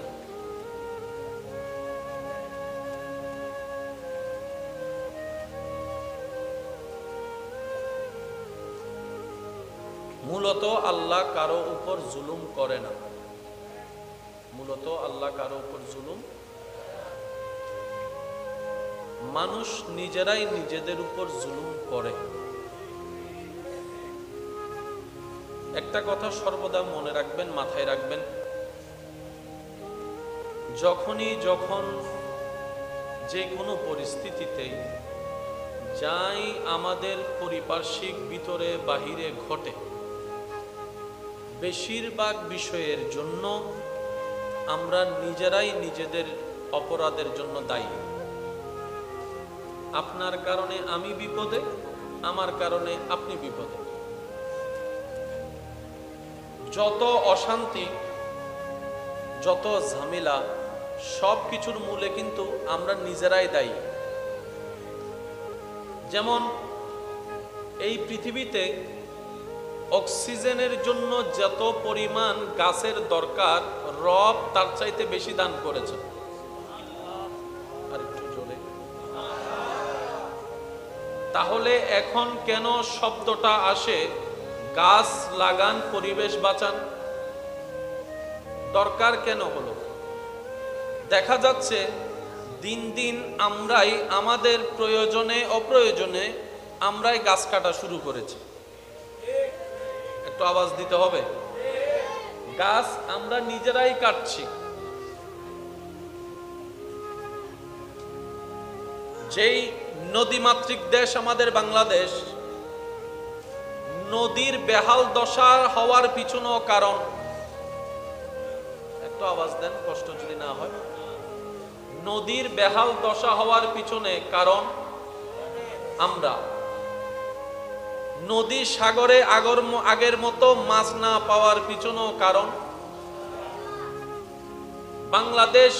মূলত আল্লাহ কারো উপর জুলুম করে না, মূলত আল্লাহ কারো উপর জুলুম, মানুষ নিজেরাই নিজেদের উপর জুলুম করে। একটা কথা সর্বদা মনে রাখবেন, মাথায় রাখবেন, যখন যে কোনো পরিস্থিতিতে যাই আমাদের পারিপার্শ্বিক ভিতরে বাহিরে ঘটে, বেশিরভাগ বিষয়ের জন্য আমরা নিজেরাই নিজেদের অপরাধের জন্য দায়ী। আপনার কারণে আমি বিপদে, আমার কারণে আপনি বিপদে। যত অশান্তি, যত ঝামেলা, সব কিছুর মূলে কিন্তু আমরা নিজেরাই দায়ী। যেমন এই পৃথিবীতে অক্সিজেনের জন্য যত পরিমাণ গাছের দরকার, রব তার চাইতে বেশি দান করেছে। আর একটু জোরে। তাহলে এখন কেন শব্দটা আসে গাছ লাগান, পরিবেশ বাঁচান? দরকার কেন হলো? দেখা যাচ্ছে দিন দিন আমরাই আমাদের প্রয়োজনে অপ্রয়োজনে আমরাই গাছ কাটা শুরু করেছি। একটু আওয়াজ দিতে হবে। গাছ আমরা নিজেরাই কাটছি। যেই নদীমাতৃক দেশ আমাদের বাংলাদেশ, নদীর বেহাল দশা হওয়ার পিছনেও কারণ, একটু আওয়াজ দেন কষ্ট যদি না হয়। নদীর বেহাল দশা হওয়ার পিছনে কারণ আমরা। নদী সাগরে আগের মতো মাছ না পাওয়ার পিছনেও কারণ। বাংলাদেশ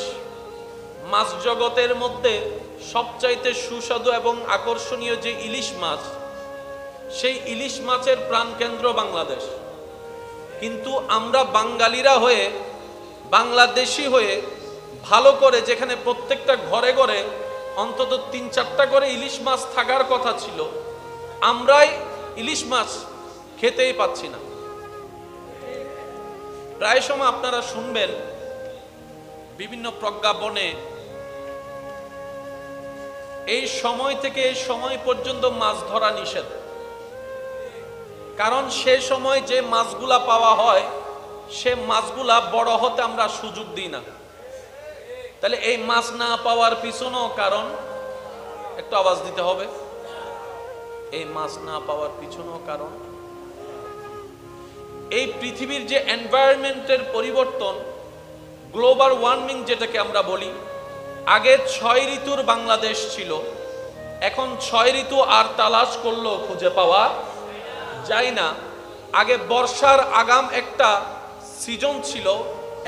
মাছ জগতের মধ্যে সবচাইতে সুস্বাদু এবং আকর্ষণীয় যে ইলিশ মাছ, সেই ইলিশ মাছের প্রাণকেন্দ্র বাংলাদেশ। কিন্তু আমরা বাঙালিরা হয়ে, বাংলাদেশি হয়ে, ভালো করে যেখানে প্রত্যেকটা ঘরে ঘরে অন্তত 3-4টা করে ইলিশ মাছ থাকার কথা ছিল, আমরাই ইলিশ মাছ খেতেই পাচ্ছি না। প্রায় সময় আপনারা শুনবেন বিভিন্ন প্রজ্ঞাপনে এই সময় থেকে এই সময় পর্যন্ত মাছ ধরা নিষেধ। কারণ সে সময় যে মাছগুলা পাওয়া হয়, সে মাছগুলা বড় হতে আমরা সুযোগ দিই না। তাহলে এই মাছ না পাওয়ার পিছনেও কারণ, একটু আওয়াজ দিতে হবে। এই মাছ না পাওয়ার পিছনেও কারণ এই পৃথিবীর যে এনভায়রনমেন্টের পরিবর্তন, গ্লোবাল ওয়ার্মিং যেটাকে আমরা বলি। আগে 6 ঋতুর বাংলাদেশ ছিল, এখন 6 ঋতু আর তালাশ করলেও খুঁজে পাওয়া যায় না। আগে বর্ষার আগাম একটা সিজন ছিল,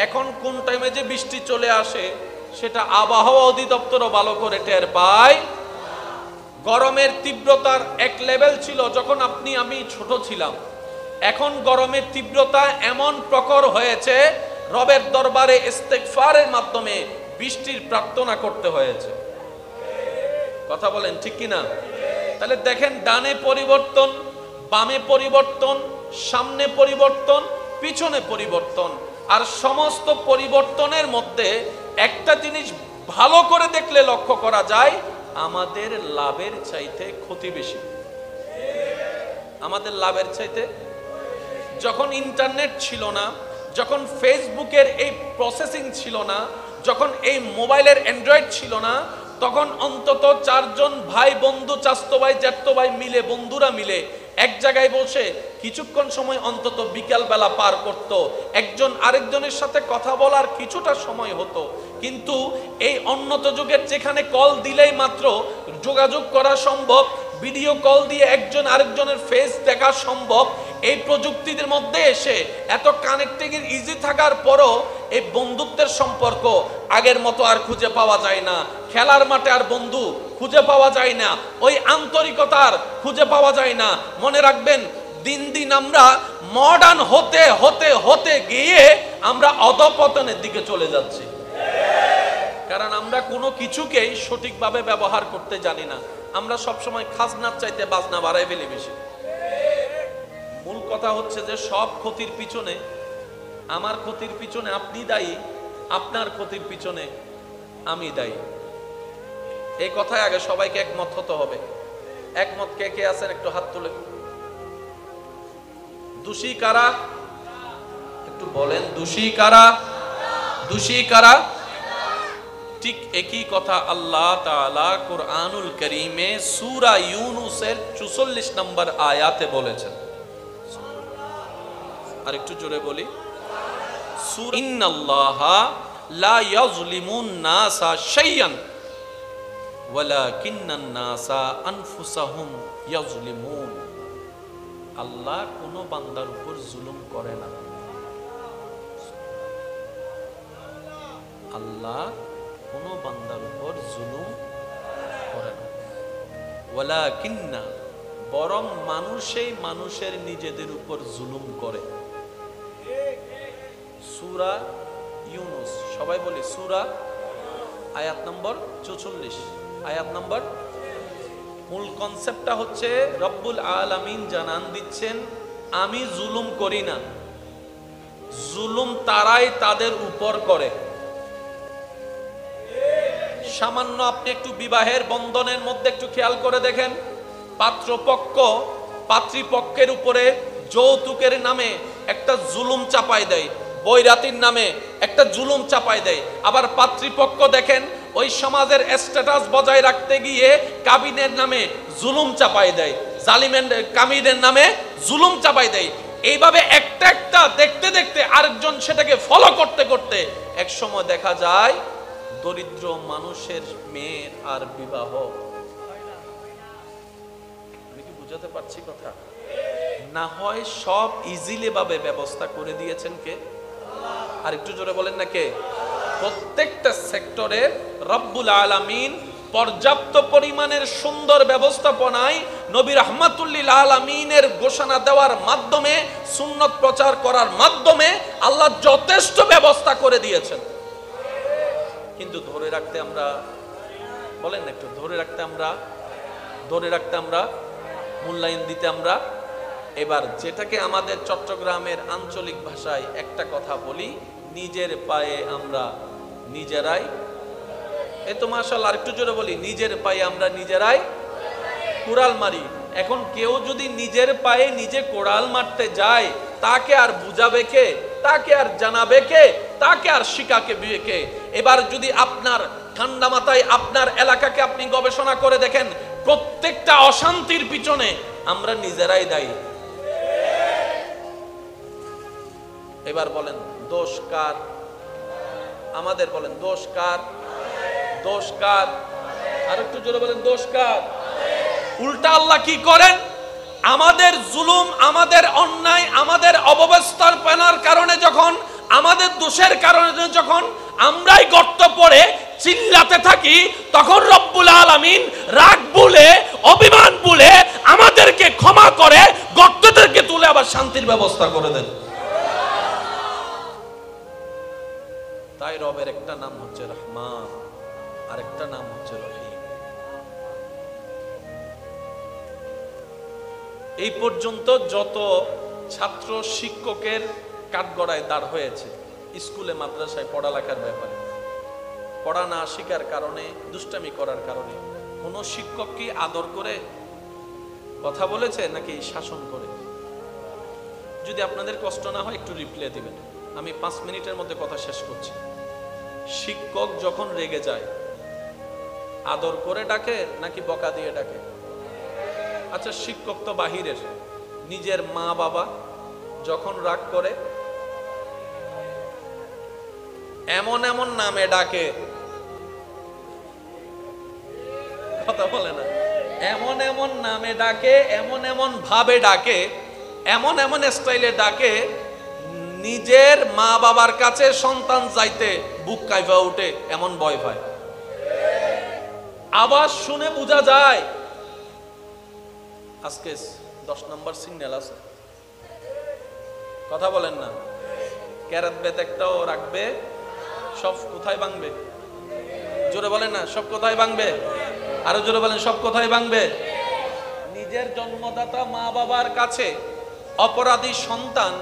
এখন কোন টাইমে যে বৃষ্টি চলে আসে সেটা আবহাওয়া অধিদপ্তরও ভালো করে টের পায়। গরমের তীব্রতার এক লেভেল ছিল যখন আমি ছোট ছিলাম, এখন গরমের তীব্রতা এমন প্রখর হয়েছে, রবের দরবারে ইস্তেগফারের মাধ্যমে বৃষ্টির প্রার্থনা করতে হয়েছে। কথা বলেন ঠিক কিনা? তাহলে দেখেন, ডানে পরিবর্তন, বামে পরিবর্তন, সামনে পরিবর্তন, পিছনে পরিবর্তন। আর সমস্ত পরিবর্তনের মধ্যে একটা জিনিস ভালো করে দেখলে লক্ষ্য করা যায়, আমাদের লাভের চাইতে ক্ষতি বেশি। আমাদের লাভের চাইতে, যখন ইন্টারনেট ছিল না, যখন ফেসবুকের এই প্রসেসিং ছিল না, যখন এই মোবাইলের অ্যান্ড্রয়েড ছিল না, তখন অন্তত 4 জন ভাই বন্ধু, চাচতো ভাই জ্যাঠতো ভাই মিলে, বন্ধুরা মিলে এক জায়গায় বসে কিছুক্ষণ সময় অন্তত বিকাল বেলা পার করত, একজন আরেকজনের সাথে কথা বলার কিছুটা সময় হতো। কিন্তু এই উন্নত যুগের যেখানে কল দিলেই মাত্র যোগাযোগ করা সম্ভব, ভিডিও কল দিয়ে একজন আরেকজনের ফেস দেখা সম্ভব, এই প্রযুক্তিদের মধ্যে এসে এত কানেক্টিং ইজি থাকার পরও এই বন্ধুত্বের সম্পর্ক আগের মতো আর খুঁজে পাওয়া যায় না। খেলার মাঠে আর বন্ধু খুঁজে পাওয়া যায় না, ওই আন্তরিকতার খুঁজে পাওয়া যায় না। মনে রাখবেন, দিন দিন আমরা মডার্ন হতে হতে হতে গিয়ে আমরা অধঃপতনের দিকে চলে যাচ্ছি, কারণ আমরা কোনো কিছুকেই সঠিকভাবে ব্যবহার করতে জানি না। আমরা সবসময় খাজনার চাইতে বাজনা বাড়াই ফেলি বেশি। মূল কথা হচ্ছে যে সব ক্ষতির পিছনে, আমার ক্ষতির পিছনে আপনি দায়ী, আপনার ক্ষতির পিছনে আমি দায়ী। এই কথায় আগে সবাইকে একমত হতে হবে। একমত কে কে আছেন একটু হাত তুলে। দোষী কারা? একটু বলেন, দোষী কারা? দোষী কারা? ঠিক একই কথা আল্লাহ তাআলা কুরআনুল কারীমে সূরা ইউনূসের 44 নম্বর আয়াতে বলেছেন। আর একটু জোরে বলি, সূরা ইন্নাল্লাহা লা ইয়াজলিমুন নাসা শাইয়ান ওয়ালাকিন্নান নাসা আনফুসাহুম ইয়াজলিমুন। আল্লাহ কোন বান্দার উপর জুলুম করে না। আল্লাহ কোন বান্দার উপর জুলুম করে না। ওয়ালাকিন্না, বরং মানুষই মানুষের নিজেদের উপর জুলুম করে। সূরা ইউনূস, সবাই বলি সূরা, আয়াত নম্বর 44, আয়াত নম্বর। মূল কনসেপ্টটা হচ্ছে রব্বুল আলামিন জানান দিচ্ছেন, আমি জুলুম করি না, জুলুম তারাই তাদের উপর করে। সামান্য আপনি একটু বিবাহের বন্ধনের মধ্যে একটু খেয়াল করে দেখেন, পাত্রপক্ষ পাত্রীপক্ষের উপরে যৌতুকের নামে একটা জুলুম চাপায় দেয়, বৈরাতির নামে একটা জুলুম চাপায় দেয়। আবার পাত্রীপক্ষ দেখেন ওই সমাজের স্ট্যাটাস বজায় রাখতে গিয়ে কাবিনের নামে জুলুম চাপায় দেয়, জালিমের কামিনের নামে জুলুম চাপায় দেয়। এইভাবে একটা একটা দেখতে দেখতে আরেকজন সেটাকে ফলো করতে করতে এক সময় দেখা যায় দরিদ্র মানুষের মেয়ের আর বিবাহ। আমি কি বুঝাতে পারছি কথা? না হয় সব ইজিলি ভাবে ব্যবস্থা করে দিয়েছেন কে? আর একটু জোরে বলেন না কে? প্রত্যেকটা সেক্টরে রব্বুল আলামিন পর্যাপ্ত পরিমাণের সুন্দর ব্যবস্থাপনায় নবী রাহমাতুল লিল আলামিনের ঘোষণা দেওয়ার মাধ্যমে, সুন্নত প্রচার করার মাধ্যমে আল্লাহ যথেষ্ট ব্যবস্থা করে দিয়েছেন। কিন্তু ধরে রাখতে আমরা, বলেন না একটু, ধরে রাখতে আমরা মূল্যায়ন দিতে আমরা। এবার যেটাকে আমাদের চট্টগ্রামের আঞ্চলিক ভাষায় একটা কথা বলি, নিজের পায়ে আমরা নিজেরাই, এই তো মাশাআল্লাহ, আরেকটু জোরে বলি, নিজের পায়ে আমরা নিজেরাই কুড়াল মারি। এখন কেউ যদি নিজের পায়ে নিজে কোড়াল মারতে যায়, তাকে আর বুঝাবে কে? তাকে আর জানাবে কে? তাকে আর শিখাকে কে? এবার যদি আপনার ঠান্ডা মাথায় আপনার এলাকাকে আপনি গবেষণা করে দেখেন, প্রত্যেকটা অশান্তির পিছনে আমরা নিজেরাই দায়ী। এবার বলেন দোষ কার? আমাদের। বলেন দোষ কার? দোষ কার? আর একটু জোরে বলেন দোষ কার? উল্টা আল্লাহ কি করেন? আমাদের জুলুম, আমাদের অন্যায়, আমাদের অব্যবস্থাপনার কারণে, যখন আমাদের দোষের কারণে যখন আমরাই গর্ত পড়ে চিল্লাতে থাকি, তখন রব্বুল আলামিন রাগ ভুলে, অভিমান ভুলে আমাদেরকে ক্ষমা করে গর্ত থেকে তুলে আবার শান্তির ব্যবস্থা করে দেন। তাই রবের একটা নাম হচ্ছে রহমান, আর একটা নাম হচ্ছে রহিম। এই পর্যন্ত যত ছাত্র শিক্ষকের কাঠগড়ায় দাঁড় হয়েছে স্কুলে মাদ্রাসায় পড়ালেখার ব্যাপারে, পড়া না শিখার কারণে, দুষ্টামি করার কারণে, কোন শিক্ষক কি আদর করে কথা বলেছে নাকি শাসন করে? যদি আপনাদের কষ্ট না হয় একটু রিপ্লে দিবেন, আমি 5 মিনিটের মধ্যে কথা শেষ করছি। শিক্ষক যখন রেগে যায় আদর করে ডাকে নাকি বকা দিয়ে ডাকে? আচ্ছা, শিক্ষক তো বাহিরের, নিজের মা বাবা যখন রাগ করে এমন এমন নামে ডাকে, কথা বলে না, এমন এমন নামে ডাকে, এমন এমন ভাবে ডাকে, এমন এমন স্টাইলে ডাকে, নিজের মা বাবার কাছে সন্তান যাইতে বুক কাইফা উঠে, এমন ভয় পায়। আওয়াজ শুনে বোঝা যায় আজকে 10 নম্বর সিগন্যাল আছে। কথা বলেন না, ক্যারাত বেত একটাও রাখবে, সব কোথায় ভাঙবে? জোরে বলেন না, সব কোথায় ভাঙবে? আরো জোরে বলেন, সব কোথায় ভাঙবে? নিজের জন্মদাতা মা বাবার কাছে অপরাধী সন্তান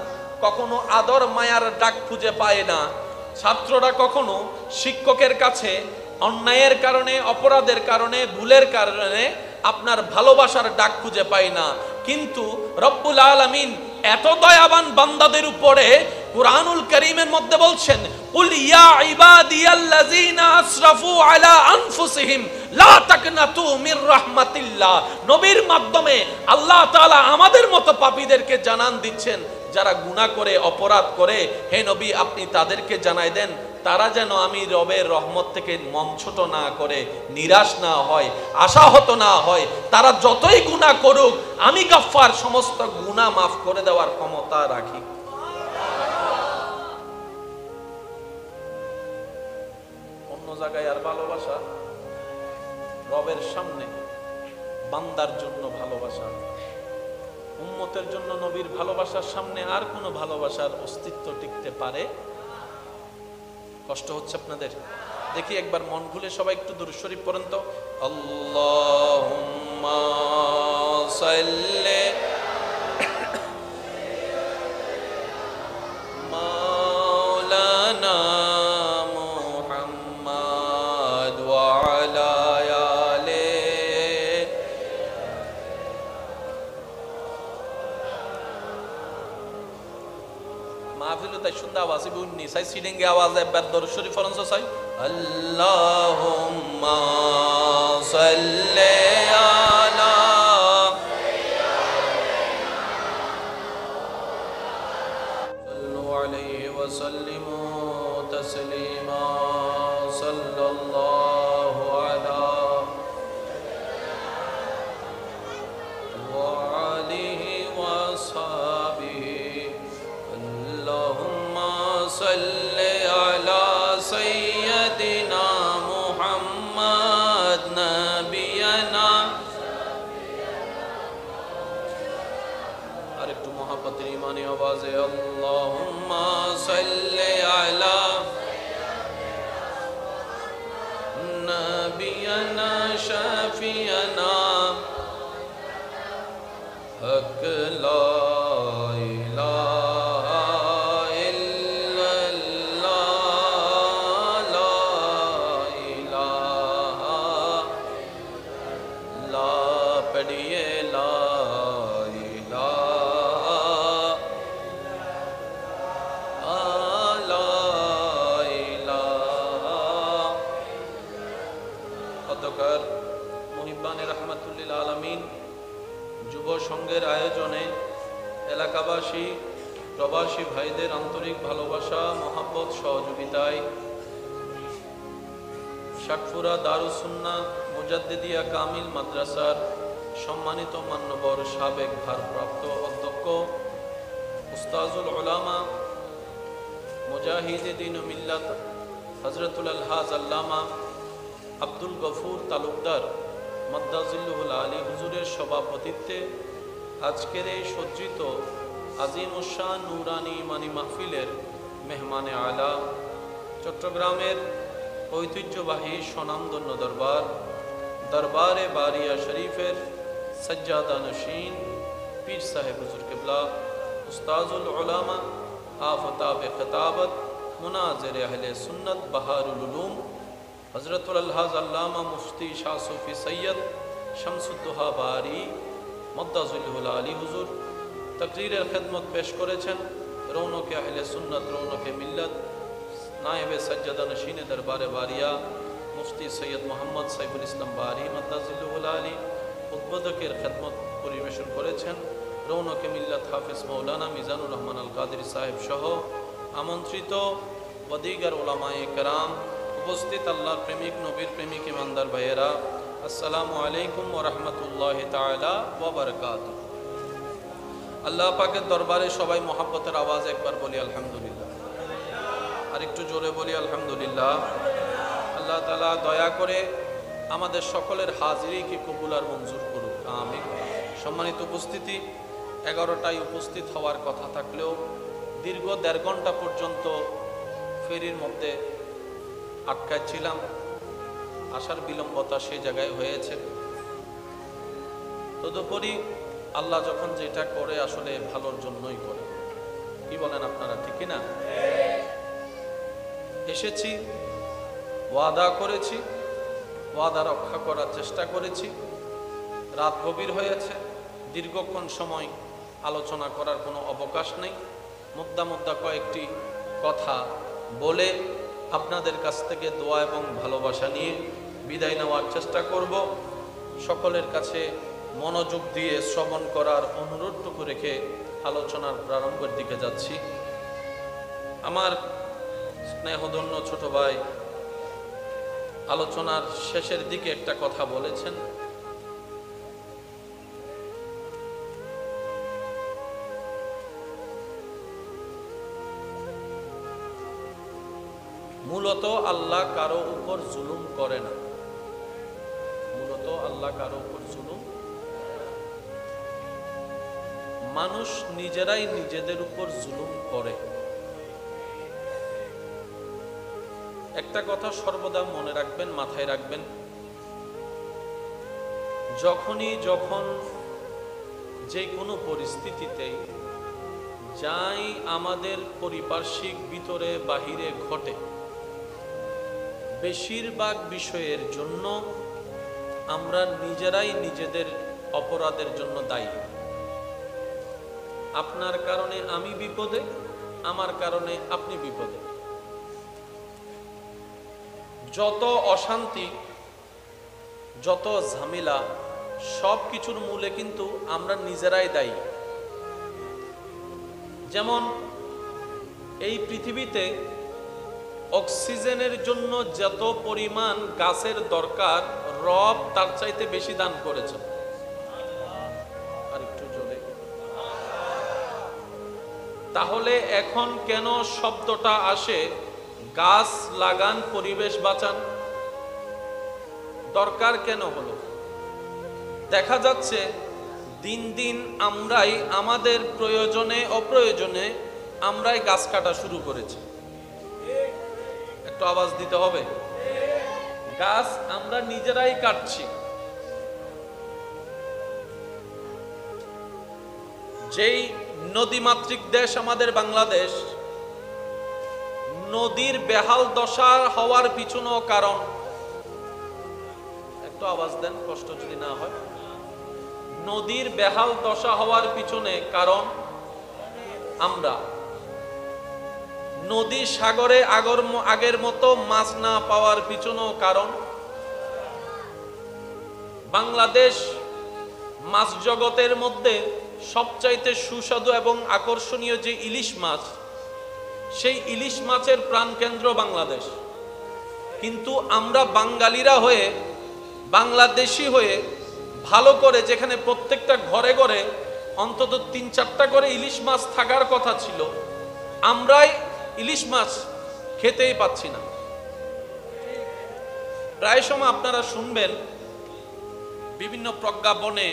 কখনো আদর মায়ার ডাক খুঁজে পায় না। ছাত্ররা কখনো শিক্ষকের কাছে অন্যায়ের কারণে, অপরাধের কারণে, ভুলের কারণে আপনার ভালোবাসার ডাক খুঁজে পায় না। কিন্তু রব্বুল আলামিন এত দয়াবান বান্দাদের উপরে কুরআনুল কারীমের মধ্যে বলছেন, কুল ইয়া ইবাদিয়াল্লাযিনা আসরাফু আলা আনফুসিহিম লা তাকনাতু মির রাহমাতিল্লাহ। নবীর মাধ্যমে আল্লাহ তাআলা আমাদের মতো পাপীদেরকে জানান দিচ্ছেন, যারা গুনাহ করে, অপরাধ করে, হে নবী আপনি তাদেরকে জানাই দেন তারা যেন আমি রবের রহমত থেকে মন ছোট না করে, নিরাশ না হয়, আশাহত না হয়। তারা যতই গুনাহ করুক, আমি গাফফার সমস্ত গুনাহ মাফ করে দেওয়ার ক্ষমতা রাখি। অন্য জায়গায় আর ভালোবাসা, রবের সামনে বান্দার জন্য ভালোবাসা, উম্মতের জন্য নবীর ভালোবাসার সামনে আর কোনো ভালোবাসার অস্তিত্ব টিকতে পারে? কষ্ট হচ্ছে আপনাদের? দেখি একবার মন খুলে সবাই একটু দুরূদ শরীফ পড়েন তো। আল্লাহুম্মা সাল্লি মাওলানা মুহাম্মাদ ওয়া আলা আলি। মাহফিল তাই সুন্দর আওয়াজ বুননি সাই সিডিংয়ে আওয়াজ একবার দরুদ শরীফ পড়েন তো সাই। আল্লাহুম্মা সাল্লি আলা সাল্লু আলাইহি ওয়া সাল্লিমু তাসলিমা সাল্লাল্লাহু আলা ওয়া আলিহি ওয়া সাহবিহি। আল্লাহুম্মা সাল্লি আলা সাইয়্যিদিনা মুহাম্মাদ নাবিয়ানা। আর একটু মহব্বতের ঈমানি আওয়াজে আল্লাহুম্মা সাল্লি আলা নাবিয়ানা শাফিয়ানা হক লা ইলাহা ইল্লাল্লাহ লা ইলাহা লা পড়িয়ে লা মুহিব্বানে রাহমাতুল্লিল আলামিন যুব সংঘের আয়োজনে এলাকাবাসী, প্রবাসী ভাইদের আন্তরিক ভালোবাসা, মহব্বত, সহযোগিতায় শাকফুরা দারুস সুন্নাহ মুজাদ্দিদিয়া কামিল মাদ্রাসার সম্মানিত মান্যবর সাবেক ভারপ্রাপ্ত অধ্যক্ষ উস্তাজুল উলামা মুজাহিদে দ্বীন ও মিল্লাত হযরতুল আলহাজ আল্লামা আব্দুল গফুর তালুকদার মাদ্দাজিল্লুহুল আলী হুজুরের সভাপতিত্বে আজকের এই সজ্জিত আজিমুশান নুরানি মানি মাহফিলের মেহমানে আলা চট্টগ্রামের ঐতিহ্যবাহী স্বনামধন্য দরবারে বারিয়া শরীফের সজ্জাদা নশীন পীর সাহেব হুজুর কিবলা উস্তাজুল উলামা আফতাব খিতাবত মুনাজির আহলে সুন্নত বাহারুল উলুম হযরতুল আলহাজ আল্লামা মুফতি শাহ সুফি সৈয়দ শামসুদ্দোহা বারি মদ্দাজুল আলী হুজুর তকরীরের খেদমত পেশ করেছেন। রৌনকে আহলে সুন্নত রৌনকে মিল্লত নায়েবে সজ্জাদা নশীনে দরবারে বারিয়া মুফতি সৈয়দ মোহাম্মদ সাইফুল ইসলাম বারি মদ্দাজুল আলী উদ্বোধকের খেদমত পরিবেশন করেছেন। রৌনকে মিল্লত হাফিজ মৌলানা মিজানুর রহমান আল কাদেরী সাহেব সহ আমন্ত্রিত ওয়াদিগার উলামায়ে কেরাম, উপস্থিত আল্লাহর প্রেমিক নবীর প্রেমিক ইমানদার ভাইয়েরা, আসসালামু আলাইকুম ওয়া রাহমাতুল্লাহি তাআলা ওয়া বারাকাতুহু। আল্লাহ পাকের দরবারে সবাই মোহাব্বতের আওয়াজ একবার বলি আলহামদুলিল্লাহ, আর একটু জোরে বলি আলহামদুলিল্লাহ। আল্লাহ তাআলা দয়া করে আমাদের সকলের হাজিরিকে কবুল আর মঞ্জুর করুক, আমিন। সম্মানিত উপস্থিতি, 11টায় উপস্থিত হওয়ার কথা থাকলেও দীর্ঘ 1.5 ঘন্টা পর্যন্ত ফেরির মধ্যে আটকায় ছিলাম। আসার বিলম্বতা সেই জায়গায় হয়েছে। তদুপরি আল্লাহ যখন যেটা করে আসলে ভালোর জন্যই করে, কি বলেন আপনারা, ঠিক না? এসেছি, ওয়াদা করেছি, ওয়াদা রক্ষা করার চেষ্টা করেছি। রাত গভীর হয়েছে, দীর্ঘক্ষণ সময় আলোচনা করার কোনো অবকাশ নেই। মুদ্দা কয়েকটি কথা বলে আপনাদের কাছ থেকে দোয়া এবং ভালোবাসা নিয়ে বিদায় নেওয়ার চেষ্টা করব। সকলের কাছে মনোযোগ দিয়ে শ্রবণ করার অনুরোধটুকু রেখে আলোচনার প্রারম্ভের দিকে যাচ্ছি। আমার স্নেহধন্য ছোট ভাই আলোচনার শেষের দিকে একটা কথা বলেছেন। মূলত আল্লাহ কারো উপর জুলুম করে না, মূলত আল্লাহ কারো উপর জুলুম, মানুষ নিজেরাই নিজেদের উপর জুলুম করে। একটা কথা সর্বদা মনে রাখবেন, মাথায় রাখবেন, যখন যে কোনো পরিস্থিতিতেই যাই আমাদের পারিপার্শ্বিক ভিতরে বাহিরে ঘটে, বেশিরভাগ বিষয়ের জন্য আমরা নিজেরাই নিজেদের অপরাধের জন্য দায়ী। আপনার কারণে আমি বিপদে, আমার কারণে আপনি বিপদে। যত অশান্তি, যত ঝামেলা, সব কিছুর মূলে কিন্তু আমরা নিজেরাই দায়ী। যেমন এই পৃথিবীতে অক্সিজেনের জন্য যত পরিমাণ গাছের দরকার, রব তার চাইতে বেশি দান করেছেন। আর একটু জোরে। তাহলে এখন কেন শব্দটা আসে গাছ লাগান, পরিবেশ বাঁচান? দরকার কেন হলো? দেখা যাচ্ছে দিন দিন আমরাই আমাদের প্রয়োজনে অপ্রয়োজনে আমরাই গাছ কাটা শুরু করেছি। একটু আওয়াজ দিতে হবে। গাছ আমরা নিজেরাই কাটছি। যেই নদীমাতৃক দেশ আমাদের বাংলাদেশ, নদীর বেহাল দশা হওয়ার পিছনেও কারণ, একটু আওয়াজ দেন কষ্ট যদি না হয়। নদীর বেহাল দশা হওয়ার পিছনে কারণ আমরা। নদী সাগরে আগের মতো মাছ না পাওয়ার পিছনেও কারণ। বাংলাদেশ মাছ জগতের মধ্যে সবচাইতে সুস্বাদু এবং আকর্ষণীয় যে ইলিশ মাছ, সেই ইলিশ মাছের প্রাণকেন্দ্র বাংলাদেশ। কিন্তু আমরা বাঙালিরা হয়ে, বাংলাদেশি হয়ে, ভালো করে যেখানে প্রত্যেকটা ঘরে ঘরে অন্তত 3-4টা করে ইলিশ মাছ থাকার কথা ছিল, আমরাই ইলিশ মাছ খেতেই পাচ্ছি না। প্রায় সময় আপনারা শুনবেন বিভিন্ন প্রজ্ঞাপনে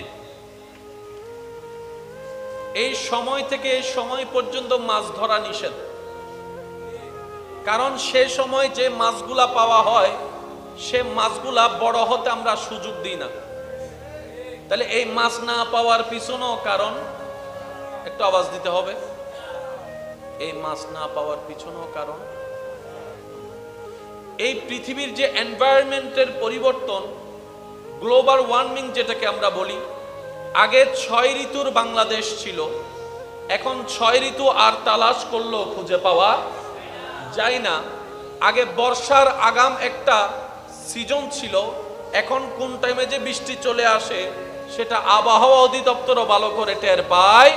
এই সময় থেকে এই সময় পর্যন্ত মাছ ধরা নিষেধ। কারণ সে সময় যে মাছগুলা পাওয়া হয় সে মাছগুলা বড় হতে আমরা সুযোগ দিই না। তাহলে এই মাছ না পাওয়ার পিছনেও কারণ, একটু আওয়াজ দিতে হবে, এই মাছ না পাওয়ার পিছনেও কারণ এই পৃথিবীর যে এনভায়রনমেন্টের পরিবর্তন, গ্লোবাল ওয়ার্মিং যেটাকে আমরা বলি। আগে 6 ঋতুর বাংলাদেশ ছিল, এখন 6 ঋতু আর তালাশ করলেও খুঁজে পাওয়া যায় না। আগে বর্ষার আগাম একটা সিজন ছিল, এখন কোন টাইমে যে বৃষ্টি চলে আসে সেটা আবহাওয়া অধিদপ্তরও ভালো করে টের পায়।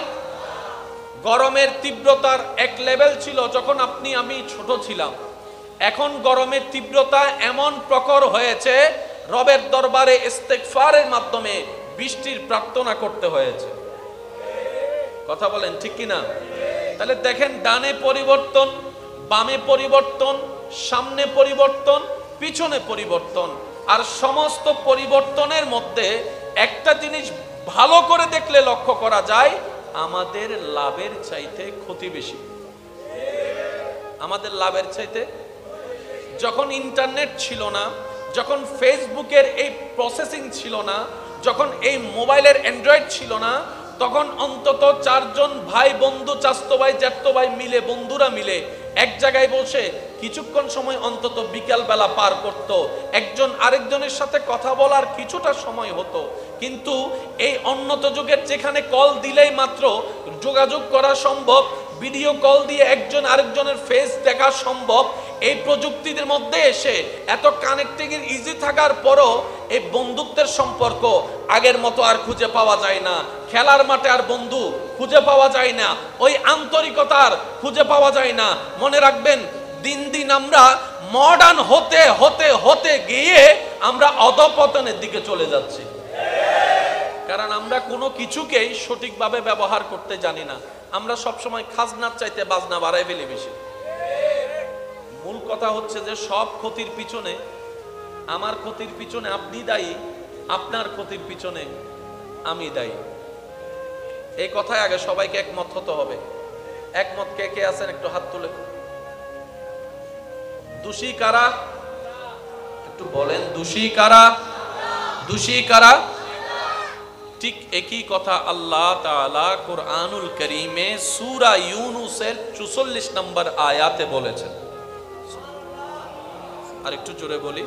গরমের তীব্রতার এক লেভেল ছিল যখন আপনি আমি ছোট ছিলাম, এখন গরমের তীব্রতা এমন প্রখর হয়েছে রবের দরবারে ইস্তেগফারের মাধ্যমে বৃষ্টির প্রার্থনা করতে হয়েছে। কথা বলেন ঠিক কিনা? তাহলে দেখেন, ডানে পরিবর্তন, বামে পরিবর্তন, সামনে পরিবর্তন, পিছনে পরিবর্তন। আর সমস্ত পরিবর্তনের মধ্যে একটা জিনিস ভালো করে দেখলে লক্ষ্য করা যায়, আমাদের লাভের চাইতে ক্ষতি বেশি। আমাদের লাভের চাইতে, যখন ইন্টারনেট ছিল না, যখন ফেসবুকের এই প্রসেসিং ছিল না, যখন এই মোবাইলের অ্যান্ড্রয়েড ছিল না, তখন অন্তত 4 জন ভাই বন্ধু, চাচতো ভাই জ্যাঠতো ভাই মিলে, বন্ধুরা মিলে এক জায়গায় বসে কিছুক্ষণ সময় অন্তত বিকাল বেলা পার করত, একজন আরেকজনের সাথে কথা বলার কিছুটা সময় হতো। কিন্তু এই উন্নত যুগের যেখানে কল দিলেই মাত্র যোগাযোগ করা সম্ভব, ভিডিও কল দিয়ে একজন আরেকজনের ফেস দেখা সম্ভব, এই প্রযুক্তিদের মধ্যে এসে এত কানেক্টিং ইজি থাকার পরও এই বন্ধুত্বের সম্পর্ক আগের মতো আর খুঁজে পাওয়া যায় না। খেলার মাঠে আর বন্ধু খুঁজে পাওয়া যায় না, ওই আন্তরিকতার খুঁজে পাওয়া যায় না। মনে রাখবেন, দিন দিন আমরা মডার্ন হতে হতে হতে গিয়ে আমরা অধঃপতনের দিকে চলে যাচ্ছি, কারণ আমরা কোনো কিছুকেই সঠিকভাবে ব্যবহার করতে জানি না। আমরা সবসময় খাজনার চাইতে বাজনা বাড়াই ফেলি বেশি। মূল কথা হচ্ছে যে সব ক্ষতির পিছনে, আমার ক্ষতির পিছনে আপনি দায়ী, আপনার ক্ষতির পিছনে আমি দায়ী। এই কথায় আগে সবাইকে একমত হতে হবে। একমত কে কে আছেন একটু হাত তুলে। দোষী কারা? একটু বলেন, দোষী কারা? দোষী কারা? ঠিক একই কথা আল্লাহ তাআলা কুরআনুল কারীমে সূরা ইউনূসের 44 নম্বর আয়াতে বলেছেন। আর একটু জোরে বলি,